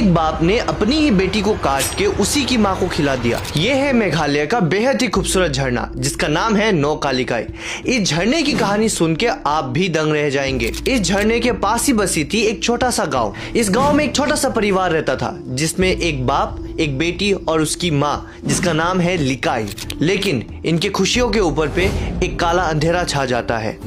एक बाप ने अपनी ही बेटी को काट के उसी की माँ को खिला दिया। ये है मेघालय का बेहद ही खूबसूरत झरना जिसका नाम है नौकालिकाई। इस झरने की कहानी सुन के आप भी दंग रह जाएंगे। इस झरने के पास ही बसी थी एक छोटा सा गाँव। इस गाँव में एक छोटा सा परिवार रहता था जिसमें एक बाप, एक बेटी और उसकी माँ जिसका नाम है लिकाई। लेकिन इनके खुशियों के ऊपर पे एक काला अंधेरा छा जाता है।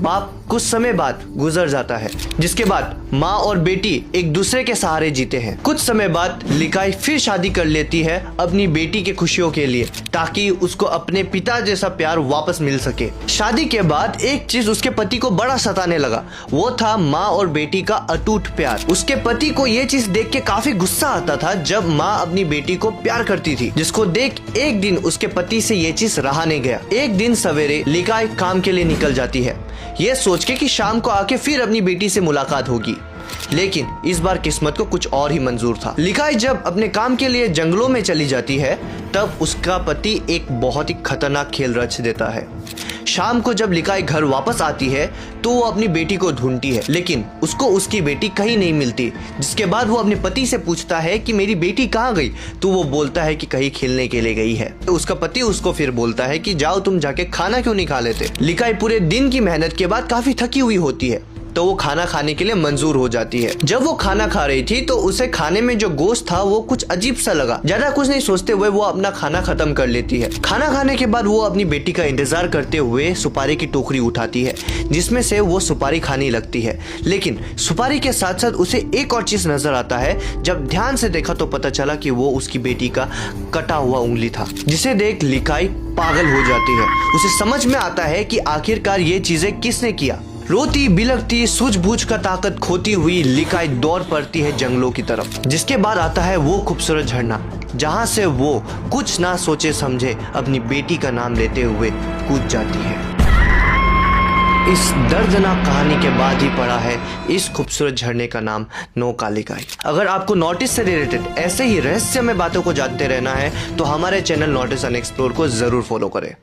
बाप कुछ समय बाद गुजर जाता है जिसके बाद माँ और बेटी एक दूसरे के सहारे जीते हैं। कुछ समय बाद लिकाई फिर शादी कर लेती है अपनी बेटी के खुशियों के लिए ताकि उसको अपने पिता जैसा प्यार वापस मिल सके। शादी के बाद एक चीज उसके पति को बड़ा सताने लगा, वो था माँ और बेटी का अटूट प्यार। उसके पति को ये चीज देख के काफी गुस्सा आता था जब माँ अपनी बेटी को प्यार करती थी, जिसको देख एक दिन उसके पति से ये चीज रहा नहीं गया। एक दिन सवेरे लिकाई काम के लिए निकल जाती है ये सोच के कि शाम को आके फिर अपनी बेटी से मुलाकात होगी। लेकिन इस बार किस्मत को कुछ और ही मंजूर था। लिकाई जब अपने काम के लिए जंगलों में चली जाती है तब उसका पति एक बहुत ही खतरनाक खेल रच देता है। शाम को जब लिकाई घर वापस आती है तो वो अपनी बेटी को ढूंढती है लेकिन उसको उसकी बेटी कहीं नहीं मिलती, जिसके बाद वो अपने पति से पूछता है कि मेरी बेटी कहाँ गई, तो वो बोलता है कि कहीं खेलने के लिए गई है। तो उसका पति उसको फिर बोलता है कि जाओ तुम जाके खाना क्यों नहीं खा लेते। लिकाई पूरे दिन की मेहनत के बाद काफी थकी हुई होती है तो वो खाना खाने के लिए मंजूर हो जाती है। जब वो खाना खा रही थी तो उसे खाने में जो गोश्त था वो कुछ अजीब सा लगा। ज्यादा कुछ नहीं सोचते हुए वो अपना खाना खत्म कर लेती है। खाना खाने के बाद वो अपनी बेटी का इंतजार करते हुए सुपारी की टोकरी उठाती है जिसमें से वो सुपारी खाने लगती है। लेकिन सुपारी के साथ साथ उसे एक और चीज नजर आता है। जब ध्यान से देखा तो पता चला कि वो उसकी बेटी का कटा हुआ उंगली था, जिसे देख लिकाई पागल हो जाती है। उसे समझ में आता है कि आखिरकार ये चीजें किसने किया। रोती बिलखती सूझबूझ का ताकत खोती हुई लिकाई दौड़ पड़ती है जंगलों की तरफ। जिसके बाद आता है वो खूबसूरत झरना जहां से वो कुछ ना सोचे समझे अपनी बेटी का नाम लेते हुए कूद जाती है। इस दर्दनाक कहानी के बाद ही पड़ा है इस खूबसूरत झरने का नाम नौकालिकाई। अगर आपको नोटिस से रिलेटेड ऐसे ही रहस्यमय बातों को जानते रहना है तो हमारे चैनल नोटिस अनएक्सप्लोर को जरूर फॉलो करें।